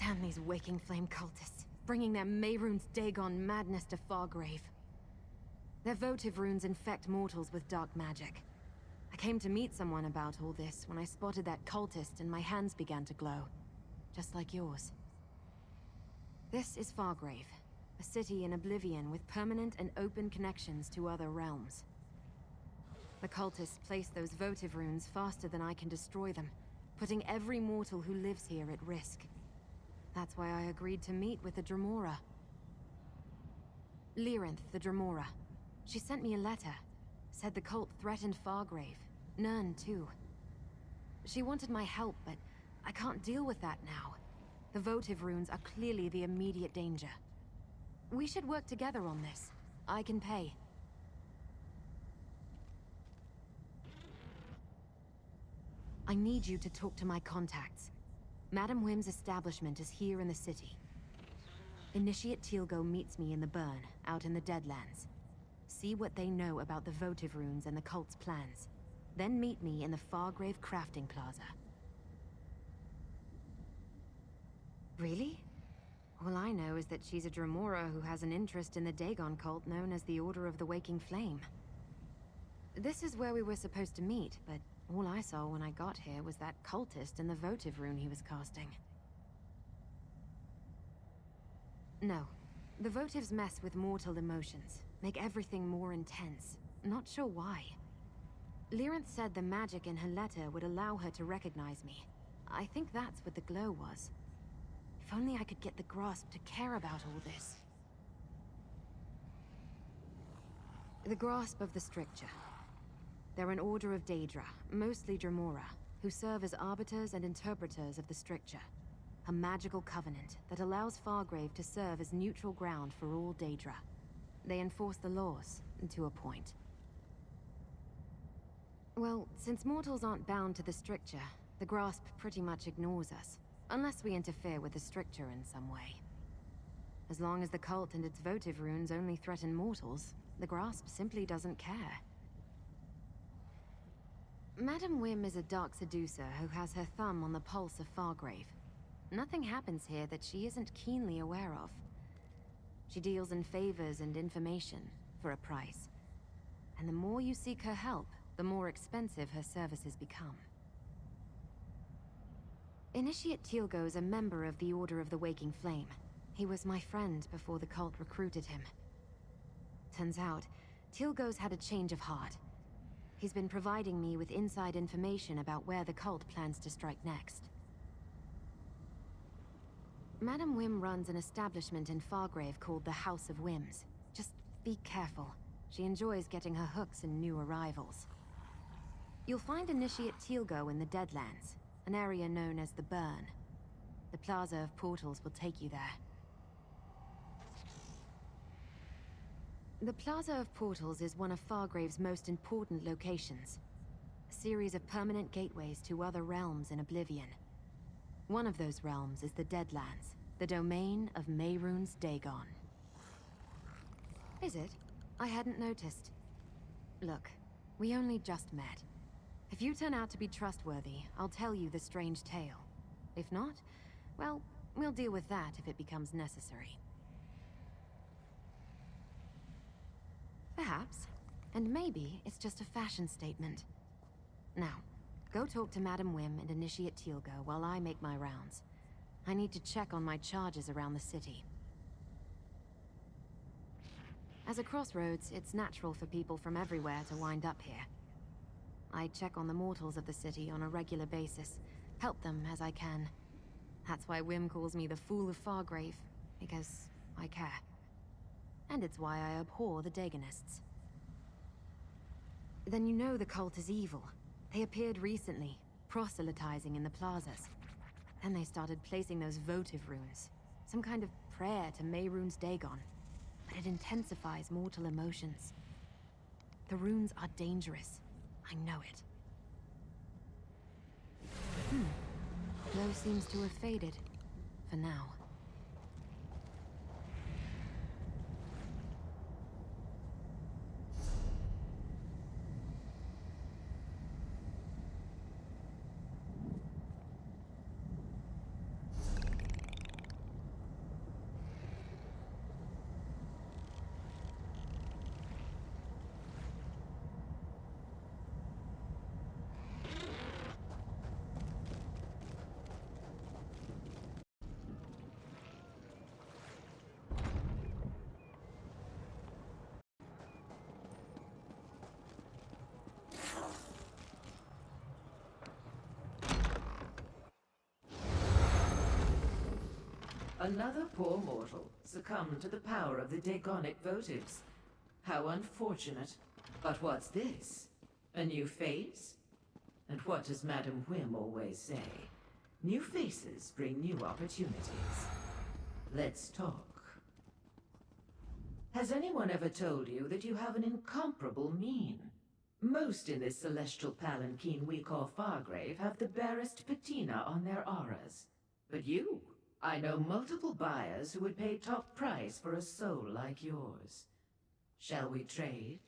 Damn these Waking Flame cultists, bringing their Mehrunes Dagon madness to Fargrave. Their votive runes infect mortals with dark magic. I came to meet someone about all this when I spotted that cultist and my hands began to glow. Just like yours. This is Fargrave, a city in Oblivion with permanent and open connections to other realms. The cultists place those votive runes faster than I can destroy them, putting every mortal who lives here at risk. That's why I agreed to meet with the Dremora. Lyranth, the Dremora. She sent me a letter. Said the cult threatened Fargrave. Nern, too. She wanted my help, but I can't deal with that now. The votive runes are clearly the immediate danger. We should work together on this. I can pay. I need you to talk to my contacts. Madam Whim's establishment is here in the city. Initiate Tilgo meets me in the burn, out in the Deadlands. See what they know about the votive runes and the cult's plans. Then meet me in the Fargrave crafting plaza. Really? All I know is that she's a Dremora who has an interest in the Dagon cult known as the Order of the Waking Flame. This is where we were supposed to meet, but all I saw when I got here was that cultist and the votive rune he was casting. No. The votives mess with mortal emotions, make everything more intense. Not sure why. Lyranth said the magic in her letter would allow her to recognize me. I think that's what the glow was. If only I could get the Grasp to care about all this. The Grasp of the Stricture. They're an order of Daedra, mostly Dremora, who serve as arbiters and interpreters of the Stricture. A magical covenant that allows Fargrave to serve as neutral ground for all Daedra. They enforce the laws, to a point. Well, since mortals aren't bound to the Stricture, the Grasp pretty much ignores us, unless we interfere with the Stricture in some way. As long as the cult and its votive runes only threaten mortals, the Grasp simply doesn't care. Madam Whim is a dark seducer who has her thumb on the pulse of Fargrave. Nothing happens here that she isn't keenly aware of. She deals in favors and information, for a price. And the more you seek her help, the more expensive her services become. Initiate Tilgo is a member of the Order of the Waking Flame. He was my friend before the cult recruited him. Turns out, Tilgo's had a change of heart. He's been providing me with inside information about where the cult plans to strike next. Madam Whim runs an establishment in Fargrave called the House of Whims. Just be careful. She enjoys getting her hooks in new arrivals. You'll find Initiate Tilgo in the Deadlands, an area known as the Burn. The Plaza of Portals will take you there. The Plaza of Portals is one of Fargrave's most important locations. A series of permanent gateways to other realms in Oblivion. One of those realms is the Deadlands, the domain of Mehrunes Dagon. Is it? I hadn't noticed. Look, we only just met. If you turn out to be trustworthy, I'll tell you the strange tale. If not, well, we'll deal with that if it becomes necessary. Perhaps. And maybe it's just a fashion statement. Now, go talk to Madam Whim and Initiate Tilgo while I make my rounds. I need to check on my charges around the city. As a crossroads, it's natural for people from everywhere to wind up here. I check on the mortals of the city on a regular basis, help them as I can. That's why Whim calls me the Fool of Fargrave, because I care. And it's why I abhor the Dagonists. Then you know the cult is evil. They appeared recently, proselytizing in the plazas. Then they started placing those votive runes. Some kind of prayer to Mehrunes Dagon. But it intensifies mortal emotions. The runes are dangerous. I know it. Glow seems to have faded. For now. Another poor mortal succumbed to the power of the Dagonic votives. How unfortunate. But what's this? A new face? And what does Madam Whim always say? New faces bring new opportunities. Let's talk. Has anyone ever told you that you have an incomparable mien? Most in this celestial palanquin we call Fargrave have the barest patina on their auras. But you, I know multiple buyers who would pay top price for a soul like yours. Shall we trade?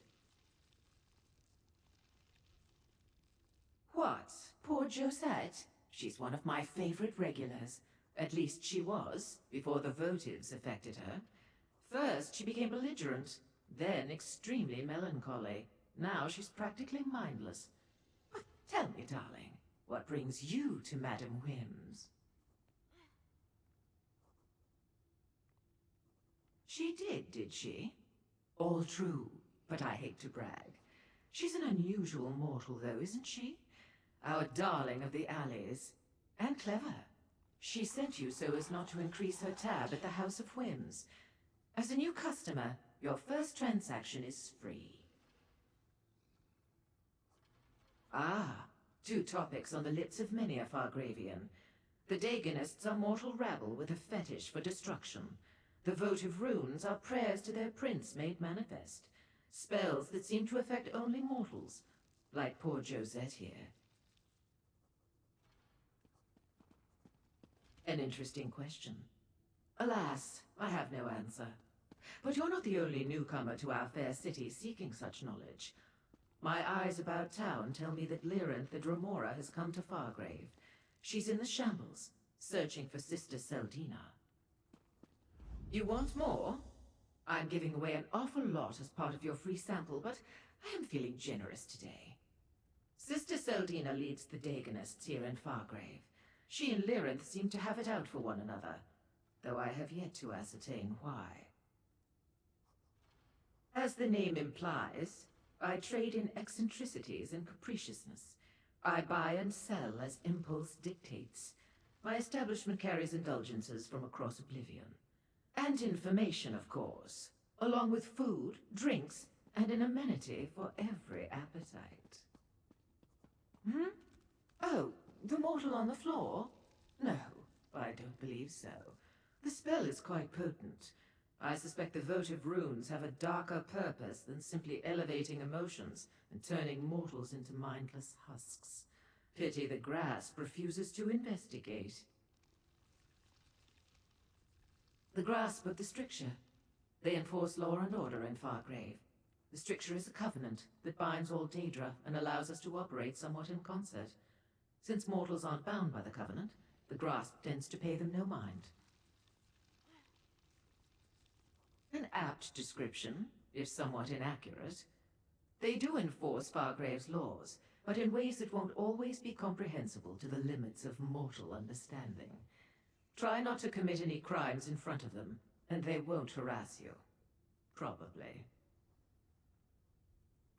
What? Poor Josette? She's one of my favorite regulars. At least she was, before the votives affected her. First, she became belligerent, then extremely melancholy. Now she's practically mindless. But tell me, darling, what brings you to Madam Whim's? She did she? All true, but I hate to brag. She's an unusual mortal, though, isn't she? Our darling of the alleys. And clever. She sent you so as not to increase her tab at the House of Whims. As a new customer, your first transaction is free. Ah, two topics on the lips of many a Fargravian. The Dagonists are mortal rabble with a fetish for destruction. The votive runes are prayers to their prince made manifest. Spells that seem to affect only mortals, like poor Josette here. An interesting question. Alas, I have no answer. But you're not the only newcomer to our fair city seeking such knowledge. My eyes about town tell me that Lyranth the Dremora has come to Fargrave. She's in the Shambles, searching for Sister Celdina. You want more? I'm giving away an awful lot as part of your free sample, but I am feeling generous today. Sister Celdina leads the Dagonists here in Fargrave. She and Lyranth seem to have it out for one another, though I have yet to ascertain why. As the name implies, I trade in eccentricities and capriciousness. I buy and sell as impulse dictates. My establishment carries indulgences from across Oblivion. And information, of course, along with food, drinks, and an amenity for every appetite. Oh, the mortal on the floor? No, I don't believe so. The spell is quite potent. I suspect the votive runes have a darker purpose than simply elevating emotions and turning mortals into mindless husks. Pity the grasp refuses to investigate. The grasp of the stricture. They enforce law and order in Fargrave. The stricture is a covenant that binds all Daedra and allows us to operate somewhat in concert. Since mortals aren't bound by the covenant, the grasp tends to pay them no mind. An apt description, if somewhat inaccurate. They do enforce Fargrave's laws, but in ways that won't always be comprehensible to the limits of mortal understanding. Try not to commit any crimes in front of them, and they won't harass you. Probably.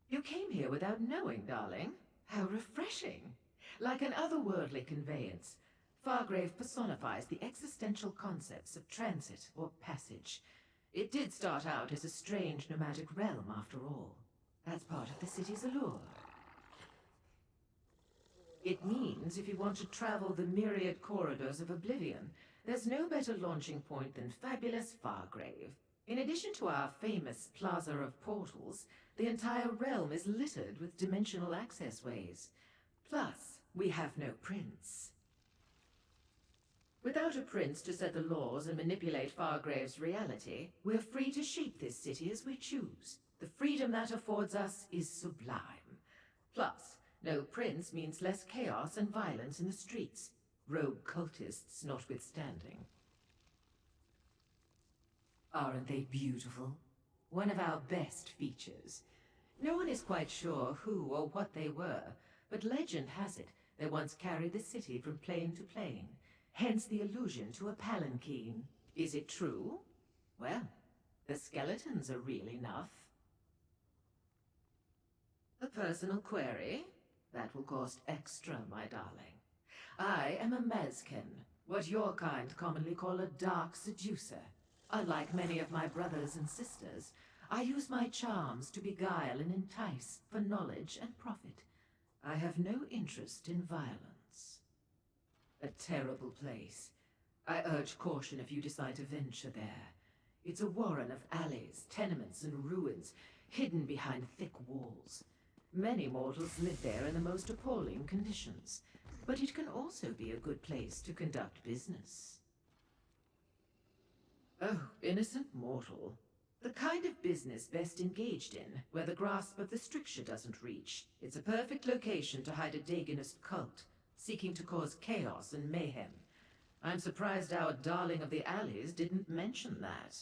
You came here without knowing, darling. How refreshing. Like an otherworldly conveyance, Fargrave personifies the existential concepts of transit or passage. It did start out as a strange nomadic realm, after all. That's part of the city's allure. It means if you want to travel the myriad corridors of Oblivion, there's no better launching point than fabulous Fargrave. In addition to our famous Plaza of Portals, the entire realm is littered with dimensional access ways. Plus, we have no prince. Without a prince to set the laws and manipulate Fargrave's reality, we're free to shape this city as we choose. The freedom that affords us is sublime. Plus, no prince means less chaos and violence in the streets, rogue cultists notwithstanding. Aren't they beautiful? One of our best features. No one is quite sure who or what they were, but legend has it they once carried the city from plane to plane, hence the allusion to a Palanquin. Is it true? Well, the skeletons are real enough. A personal query? That will cost extra, my darling. I am a Mazken, What your kind commonly call a dark seducer. Unlike many of my brothers and sisters, I use my charms to beguile and entice for knowledge and profit. I have no interest in violence. A terrible place. I urge caution if you decide to venture there. It's a warren of alleys, tenements, and ruins, hidden behind thick walls. Many mortals live there in the most appalling conditions, but it can also be a good place to conduct business. Oh, innocent mortal. The kind of business best engaged in, where the grasp of the stricture doesn't reach. It's a perfect location to hide a Dagonist cult, seeking to cause chaos and mayhem. I'm surprised our darling of the alleys didn't mention that.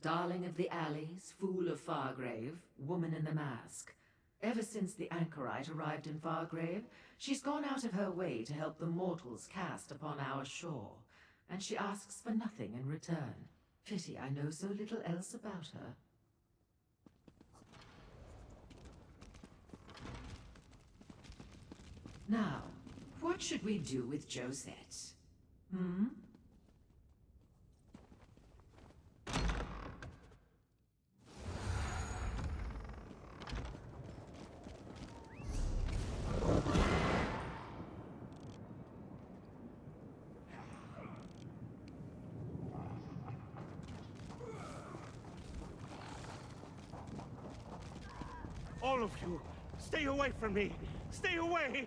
Darling of the alleys, fool of Fargrave, woman in the mask. Ever since the Anchorite arrived in Fargrave, she's gone out of her way to help the mortals cast upon our shore, and she asks for nothing in return. Pity I know so little else about her. Now, what should we do with Josette? Hmm? All of you, stay away from me! Stay away!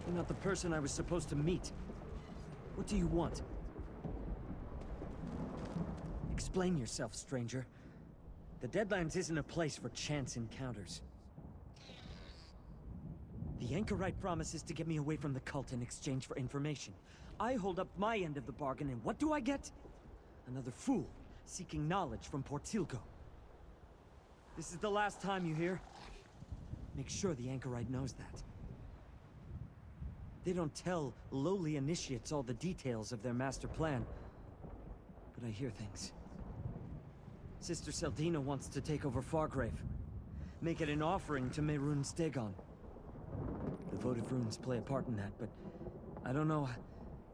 You're not the person I was supposed to meet. What do you want? Explain yourself, stranger. The Deadlands isn't a place for chance encounters. The Anchorite promises to get me away from the cult in exchange for information. I hold up my end of the bargain, and what do I get? Another fool, seeking knowledge from Tilgo. This is the last time, you hear? Make sure the Anchorite knows that. They don't tell lowly initiates all the details of their master plan. But I hear things. Sister Celdina wants to take over Fargrave. Make it an offering to Mehrunes Dagon. The votive runes play a part in that, but I don't know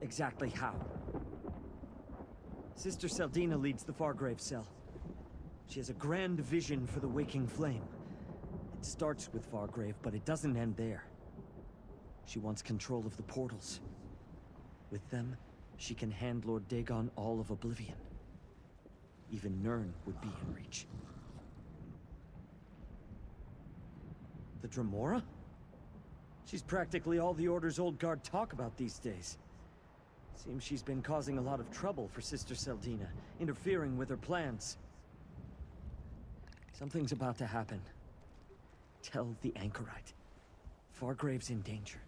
exactly how. Sister Celdina leads the Fargrave cell. She has a grand vision for the waking flame. It starts with Fargrave, but it doesn't end there. She wants control of the portals. With them, she can hand Lord Dagon all of Oblivion. Even Nirn would be in reach. The Dremora? She's practically all the Order's old guard talk about these days. Seems she's been causing a lot of trouble for Sister Celdina, interfering with her plans. Something's about to happen. Tell the Anchorite. Fargrave's in danger.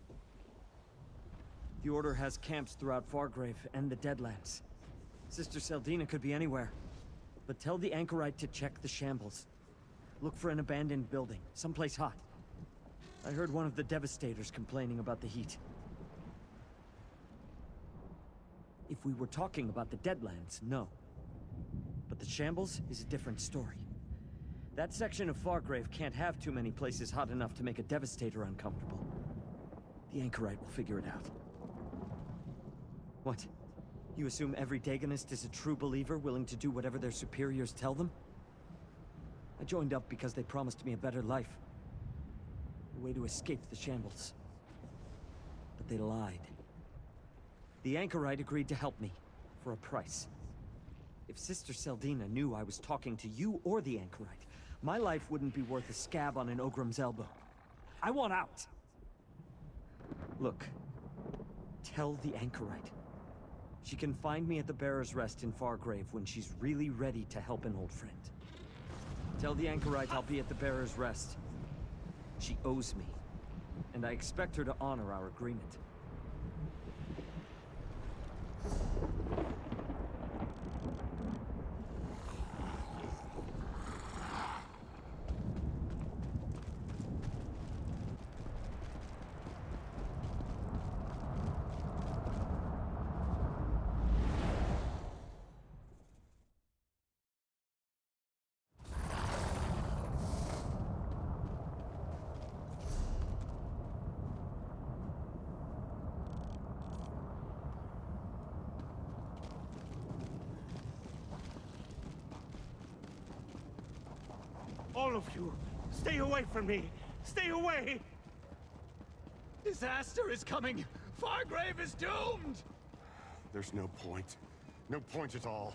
The Order has camps throughout Fargrave and the Deadlands. Sister Celdina could be anywhere. But tell the Anchorite to check the Shambles. Look for an abandoned building, someplace hot. I heard one of the Devastators complaining about the heat. If we were talking about the Deadlands, no. But the Shambles is a different story. That section of Fargrave can't have too many places hot enough to make a Devastator uncomfortable. The Anchorite will figure it out. What? You assume every Dagonist is a true believer, willing to do whatever their superiors tell them? I joined up because they promised me a better life. A way to escape the Shambles. But they lied. The Anchorite agreed to help me, for a price. If Sister Celdina knew I was talking to you or the Anchorite, my life wouldn't be worth a scab on an Ogrim's elbow. I want out! Look, tell the Anchorite. She can find me at the Bearer's Rest in Fargrave when she's really ready to help an old friend. Tell the Anchorite I'll be at the Bearer's Rest. She owes me, and I expect her to honor our agreement. All of you, stay away from me! Stay away! Disaster is coming! Fargrave is doomed! There's no point. No point at all.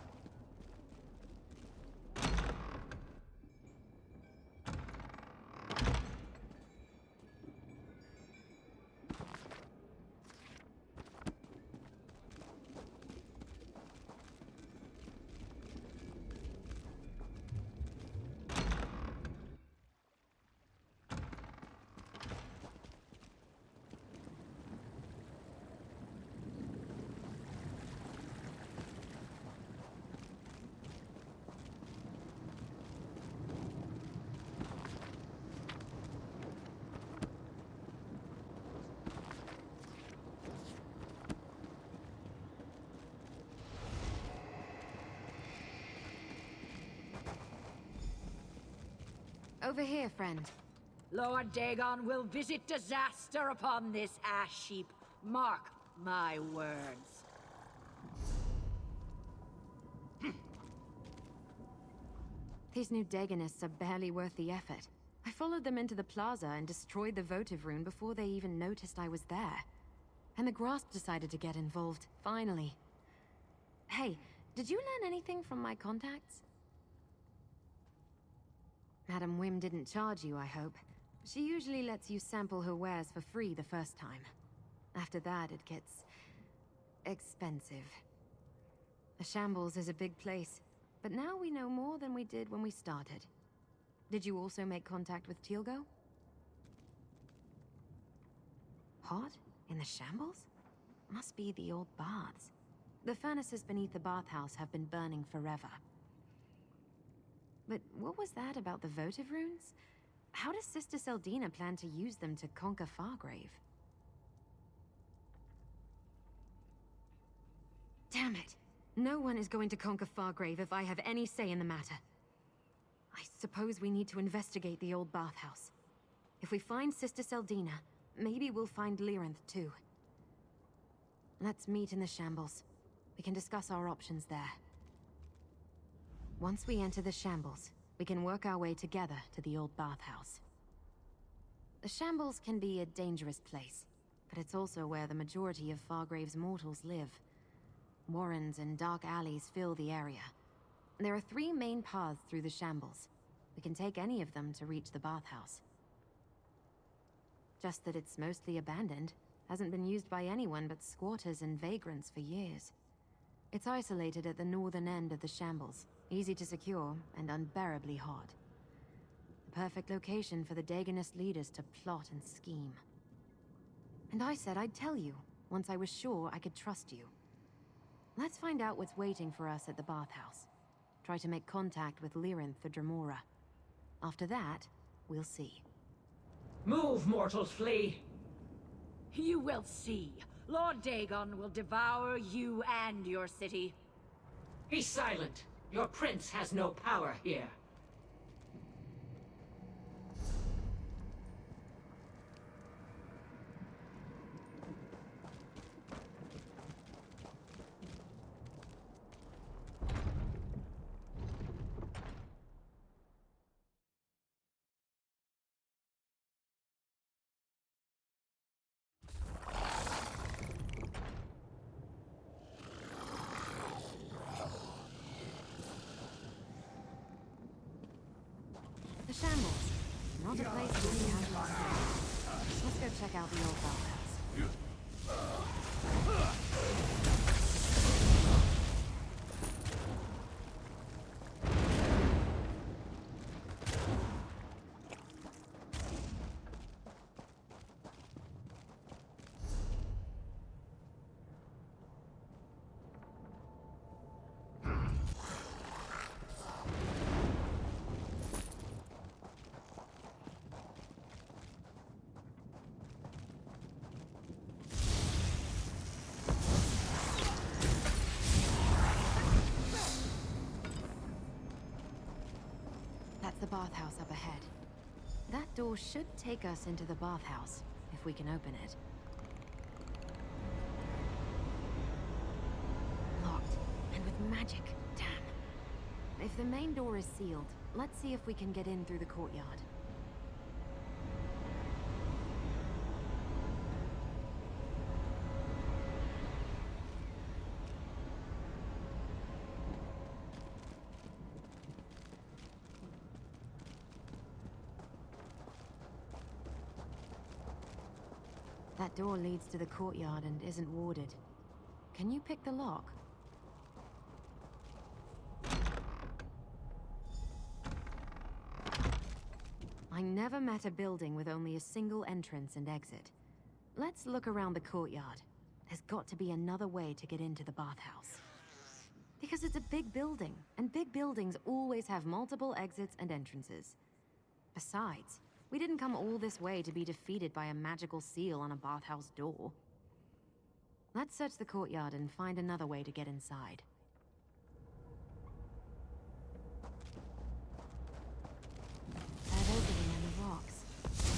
Over here, friend. Lord Dagon will visit disaster upon this ash heap. Mark my words. These new Dagonists are barely worth the effort. I followed them into the Plaza and destroyed the votive rune before they even noticed I was there. And the Grasp decided to get involved, finally. Hey, did you learn anything from my contacts? Madam Whim didn't charge you, I hope. She usually lets you sample her wares for free the first time. After that, it gets expensive. The Shambles is a big place, but now we know more than we did when we started. Did you also make contact with Tilgo? Hot? In the Shambles? Must be the old baths. The furnaces beneath the bathhouse have been burning forever. But what was that about the votive runes? How does Sister Celdina plan to use them to conquer Fargrave? Damn it! No one is going to conquer Fargrave if I have any say in the matter. I suppose we need to investigate the old bathhouse. If we find Sister Celdina, maybe we'll find Lyranth too. Let's meet in the Shambles. We can discuss our options there. Once we enter the Shambles, we can work our way together to the old bathhouse. The Shambles can be a dangerous place, but it's also where the majority of Fargrave's mortals live. Warrens and dark alleys fill the area. There are 3 main paths through the Shambles. We can take any of them to reach the bathhouse. Just that it's mostly abandoned, hasn't been used by anyone but squatters and vagrants for years. It's isolated at the northern end of the Shambles, easy to secure and unbearably hot. The perfect location for the Dagonist leaders to plot and scheme. And I said I'd tell you, once I was sure I could trust you. Let's find out what's waiting for us at the bathhouse. Try to make contact with Lyranth the Dremora. After that, we'll see. Move, mortals, flee! You will see. Lord Dagon will devour you and your city. Be silent! Your prince has no power here. Shambles. Not a place to be casual. Let's go check out the old Bathhouse. That's the bathhouse up ahead. That door should take us into the bathhouse, if we can open it. Locked, and with magic. Damn. If the main door is sealed, let's see if we can get in through the courtyard. That door leads to the courtyard and isn't warded. Can you pick the lock? I never met a building with only a single entrance and exit. Let's look around the courtyard. There's got to be another way to get into the bathhouse. Because it's a big building, and big buildings always have multiple exits and entrances. Besides, we didn't come all this way to be defeated by a magical seal on a bathhouse door. Let's search the courtyard and find another way to get inside. That opening in the rocks.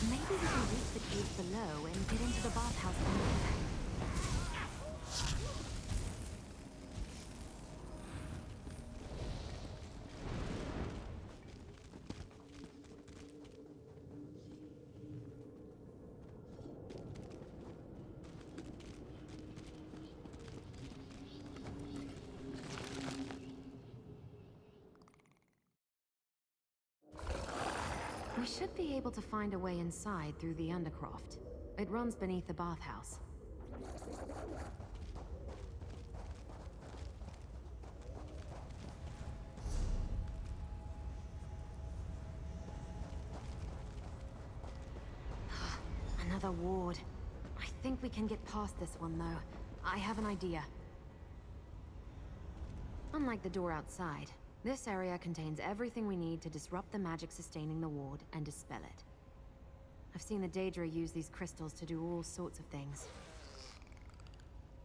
Maybe we can reach the cave below and get into the bathhouse from there. We should be able to find a way inside through the Undercroft. It runs beneath the bathhouse. Another ward. I think we can get past this one, though. I have an idea. Unlike the door outside, this area contains everything we need to disrupt the magic sustaining the ward and dispel it. I've seen the Daedra use these crystals to do all sorts of things.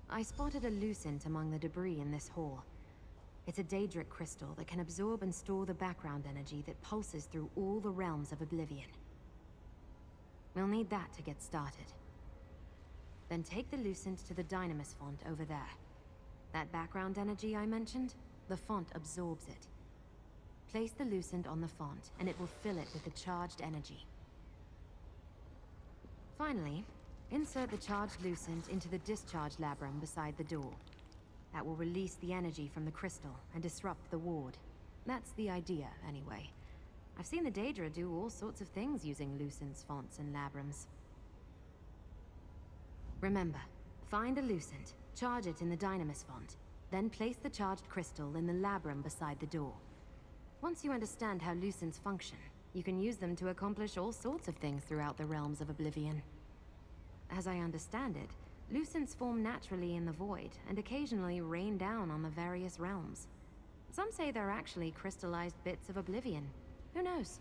I spotted a lucent among the debris in this hall. It's a Daedric crystal that can absorb and store the background energy that pulses through all the realms of oblivion. We'll need that to get started. Then take the lucent to the Dynamis font over there. That background energy I mentioned? The font absorbs it. Place the lucent on the font, and it will fill it with the charged energy. Finally, insert the charged lucent into the discharge labrum beside the door. That will release the energy from the crystal and disrupt the ward. That's the idea, anyway. I've seen the Daedra do all sorts of things using lucents, fonts, and labrums. Remember, find a lucent, charge it in the Dynamis font, then place the charged crystal in the labrum beside the door. Once you understand how lucents function, you can use them to accomplish all sorts of things throughout the realms of oblivion. As I understand it, lucents form naturally in the void and occasionally rain down on the various realms. Some say they're actually crystallized bits of oblivion. Who knows?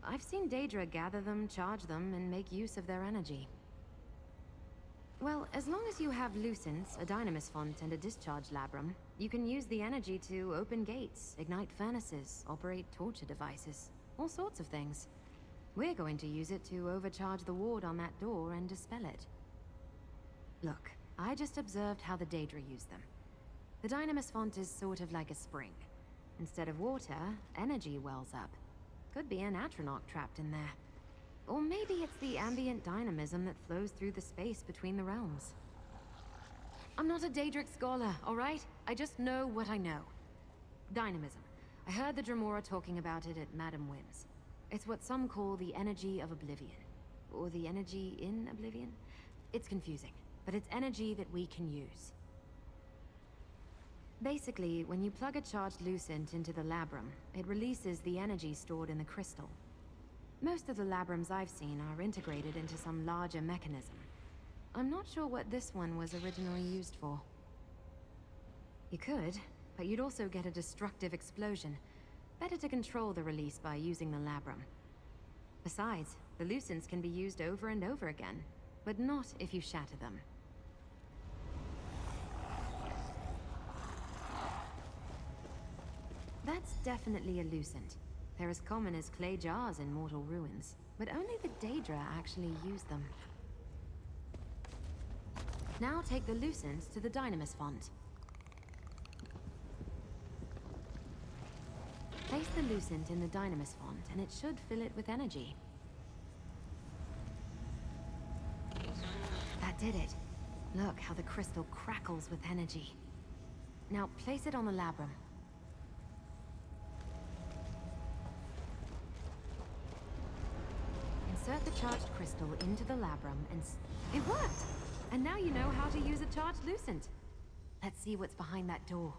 I've seen Daedra gather them, charge them, and make use of their energy. Well, as long as you have lucents, a Dynamis font, and a discharge labrum, you can use the energy to open gates, ignite furnaces, operate torture devices, all sorts of things. We're going to use it to overcharge the ward on that door and dispel it. Look, I just observed how the Daedra use them. The Dynamis font is sort of like a spring. Instead of water, energy wells up. Could be an Atronach trapped in there. Or maybe it's the ambient dynamism that flows through the space between the realms. I'm not a Daedric scholar, alright? I just know what I know. Dynamism. I heard the Dremora talking about it at Madame Whim's. It's what some call the energy of oblivion. Or the energy in oblivion? It's confusing, but it's energy that we can use. Basically, when you plug a charged Lucent into the labrum, it releases the energy stored in the crystal. Most of the labrums I've seen are integrated into some larger mechanism. I'm not sure what this one was originally used for. You could, but you'd also get a destructive explosion. Better to control the release by using the labrum. Besides, the Lucents can be used over and over again, but not if you shatter them. That's definitely a Lucent. They're as common as clay jars in mortal ruins, but only the Daedra actually use them. Now take the Lucents to the Dynamis font. Place the Lucent in the Dynamis font, and it should fill it with energy. That did it. Look how the crystal crackles with energy. Now place it on the labrum. Insert the charged crystal into the labrum and it worked! And now you know how to use a charged Lucent. Let's see what's behind that door.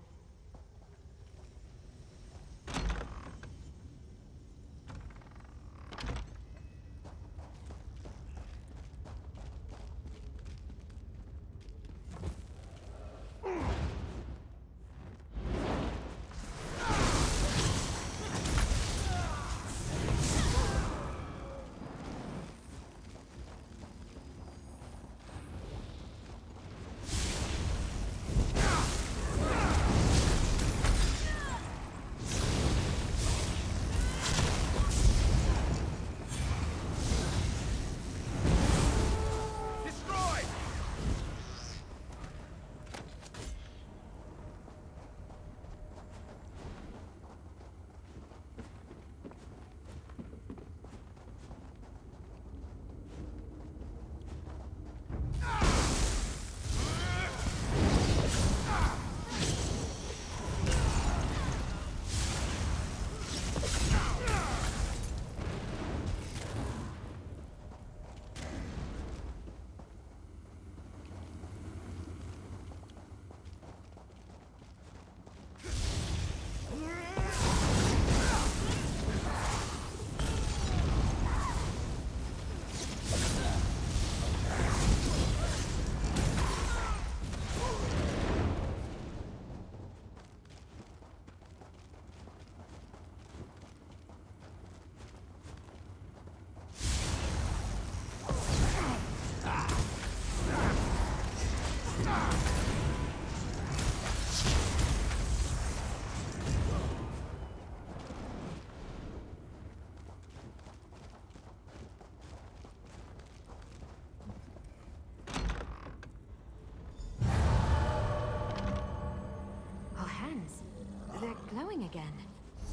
Glowing again.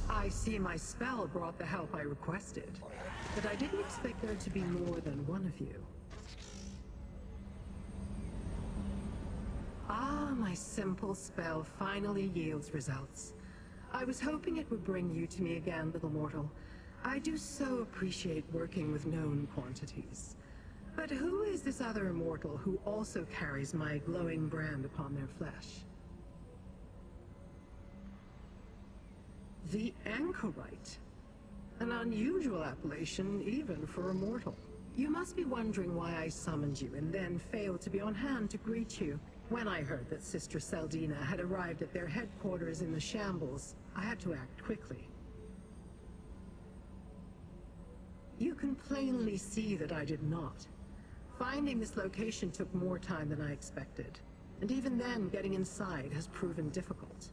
I see my spell brought the help I requested, but I didn't expect there to be more than one of you. Ah, my simple spell finally yields results. I was hoping it would bring you to me again, little mortal. I do so appreciate working with known quantities. But who is this other immortal who also carries my glowing brand upon their flesh? The Anchorite. An unusual appellation, even for a mortal. You must be wondering why I summoned you and then failed to be on hand to greet you. When I heard that Sister Celdina had arrived at their headquarters in the Shambles, I had to act quickly. You can plainly see that I did not. Finding this location took more time than I expected, and even then, getting inside has proven difficult.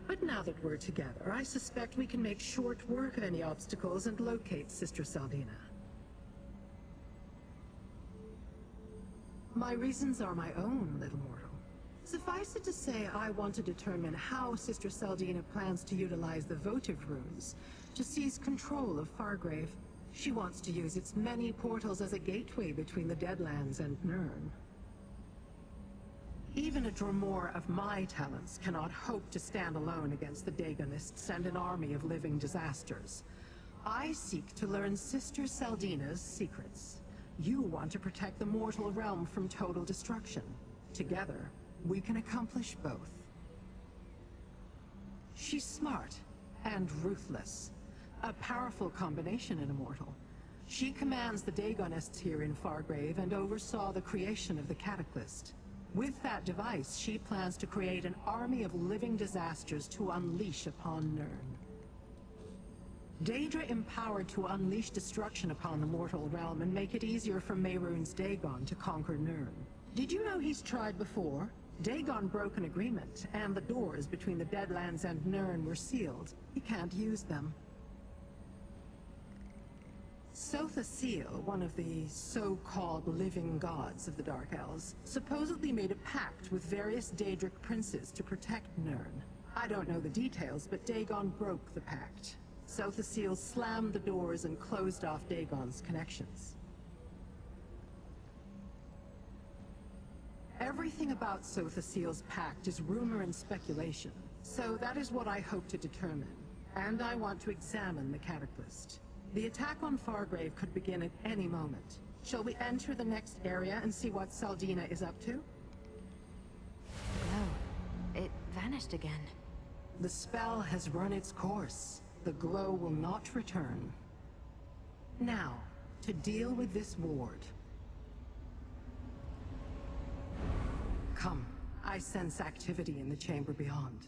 But now that we're together, I suspect we can make short work of any obstacles and locate Sister Celdina. My reasons are my own, little mortal. Suffice it to say, I want to determine how Sister Celdina plans to utilize the votive runes to seize control of Fargrave. She wants to use its many portals as a gateway between the Deadlands and Nirn. Even a Dromore of my talents cannot hope to stand alone against the Dagonists and an army of living disasters. I seek to learn Sister Celdina's secrets. You want to protect the mortal realm from total destruction. Together, we can accomplish both. She's smart and ruthless. A powerful combination in a mortal. She commands the Dagonists here in Fargrave and oversaw the creation of the Cataclysm. With that device, she plans to create an army of living disasters to unleash upon Nirn. Daedra empowered to unleash destruction upon the mortal realm and make it easier for Mehrunes Dagon to conquer Nirn. Did you know he's tried before? Dagon broke an agreement, and the doors between the Deadlands and Nirn were sealed. He can't use them. Sotha Seal, one of the so-called living gods of the Dark Elves, supposedly made a pact with various Daedric princes to protect Nirn. I don't know the details, but Dagon broke the pact. Sotha Seal slammed the doors and closed off Dagon's connections. Everything about Sotha Seal's pact is rumor and speculation, so that is what I hope to determine. And I want to examine the Cataclysm. The attack on Fargrave could begin at any moment. Shall we enter the next area and see what Celdina is up to? Oh, it vanished again. The spell has run its course. The glow will not return. Now, to deal with this ward. Come, I sense activity in the chamber beyond.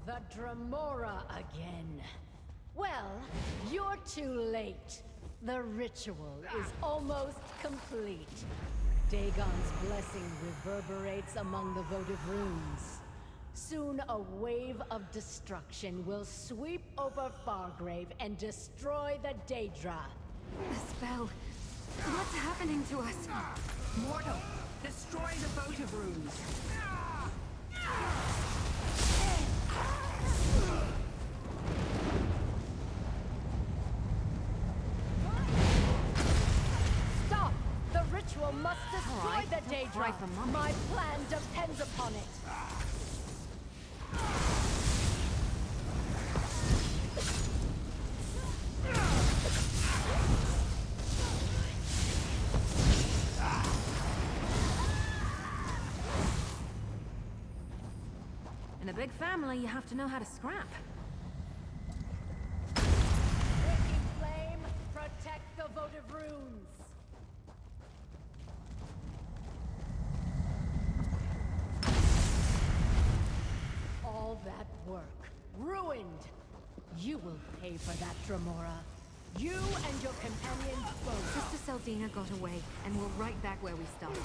The Dremora again. Well, you're too late. The ritual is almost complete. Dagon's blessing reverberates among the votive runes. Soon a wave of destruction will sweep over Fargrave and destroy the Daedra. The spell. What's happening to us? Mortal, destroy the votive runes. Stop! The ritual must destroy Alright, the don't cry Daedra. for mommy. My plan depends upon it. In a big family, you have to know how to scrap. Breaking flame, protect the votive runes. All that work, ruined. You will pay for that, Dremora. You and your companions both. Sister Celdina got away, and we're right back where we started.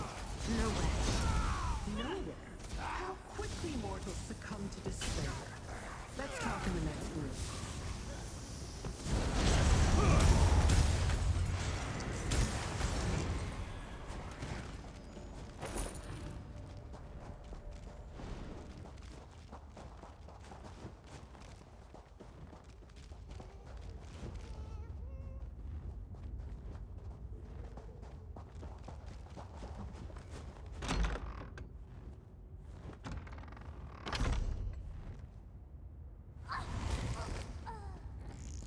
Nowhere. Nowhere. How quickly mortals succumb to despair. Let's talk in the next room.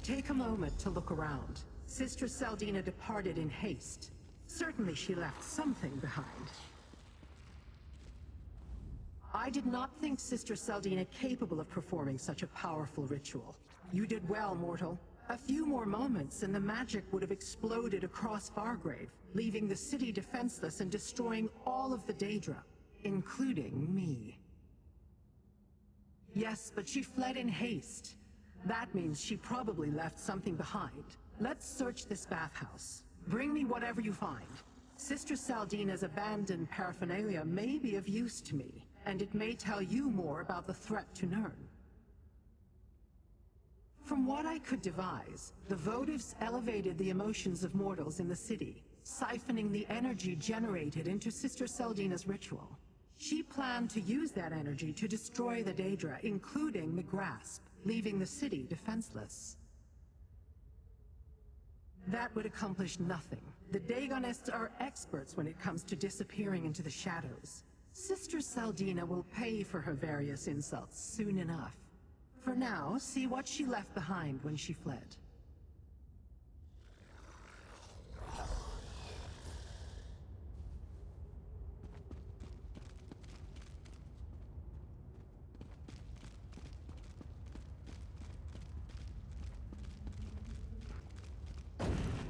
Take a moment to look around. Sister Celdina departed in haste. Certainly she left something behind. I did not think Sister Celdina capable of performing such a powerful ritual. You did well, mortal. A few more moments and the magic would have exploded across Fargrave, leaving the city defenseless and destroying all of the Daedra, including me. Yes, but she fled in haste. That means she probably left something behind. Let's search this bathhouse. Bring me whatever you find. Sister Celdina's abandoned paraphernalia may be of use to me, and it may tell you more about the threat to Nirn. From what I could devise, the votives elevated the emotions of mortals in the city, siphoning the energy generated into Sister Celdina's ritual. She planned to use that energy to destroy the Daedra, including the Grasp, leaving the city defenseless. That would accomplish nothing. The Daegonists are experts when it comes to disappearing into the shadows. Sister Celdina will pay for her various insults soon enough. For now, see what she left behind when she fled.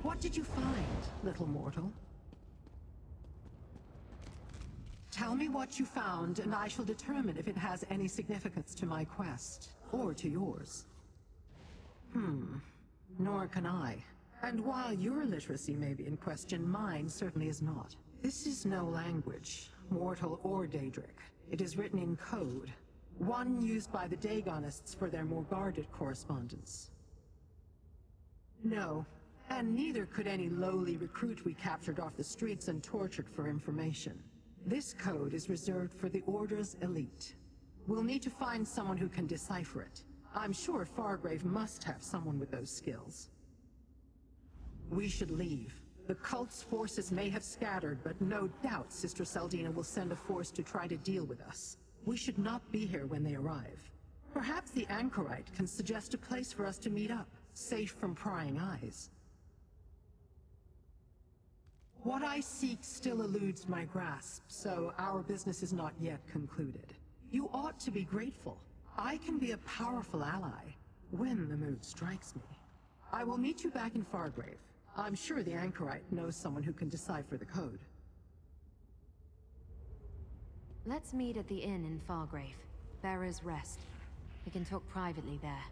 What did you find, little mortal? Tell me what you found, and I shall determine if it has any significance to my quest, or to yours. Nor can I. And while your literacy may be in question, mine certainly is not. This is no language, mortal or Daedric. It is written in code, one used by the Daegonists for their more guarded correspondence. No, and neither could any lowly recruit we captured off the streets and tortured for information. This code is reserved for the Order's elite. We'll need to find someone who can decipher it. I'm sure Fargrave must have someone with those skills. We should leave. The cult's forces may have scattered, but no doubt Sister Celdina will send a force to try to deal with us. We should not be here when they arrive. Perhaps the Anchorite can suggest a place for us to meet up, safe from prying eyes. What I seek still eludes my grasp, so our business is not yet concluded. You ought to be grateful. I can be a powerful ally, when the mood strikes me. I will meet you back in Fargrave. I'm sure the Anchorite knows someone who can decipher the code. Let's meet at the inn in Fargrave. Bearer's Rest. We can talk privately there.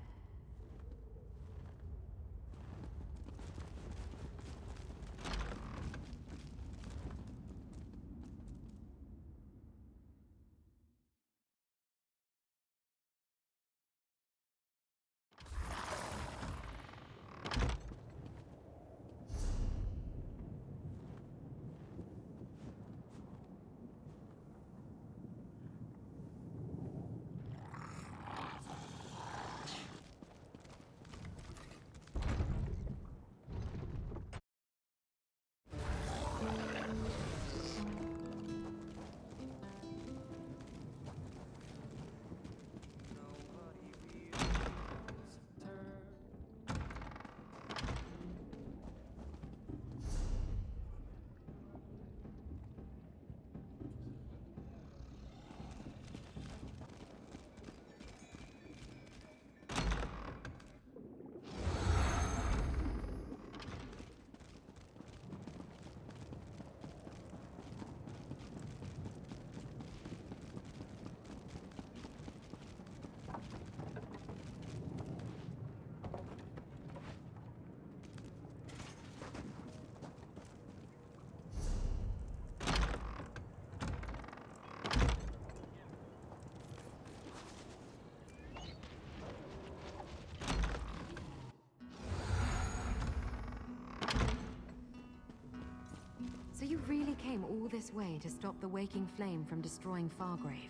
So you really came all this way to stop the Waking Flame from destroying Fargrave?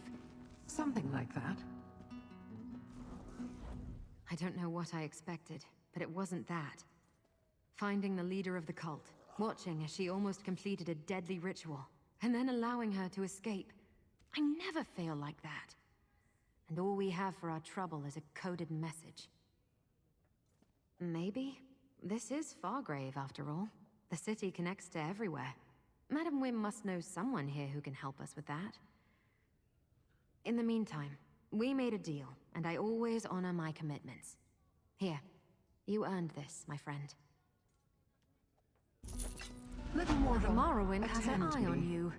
Something like that. I don't know what I expected, but it wasn't that. Finding the leader of the cult, watching as she almost completed a deadly ritual, and then allowing her to escape. I never fail like that. And all we have for our trouble is a coded message. Maybe this is Fargrave after all. The city connects to everywhere. Madam Whim must know someone here who can help us with that. In the meantime, we made a deal, and I always honor my commitments. Here, you earned this, my friend. Little mortal, Morrowind has an attend eye on me. you.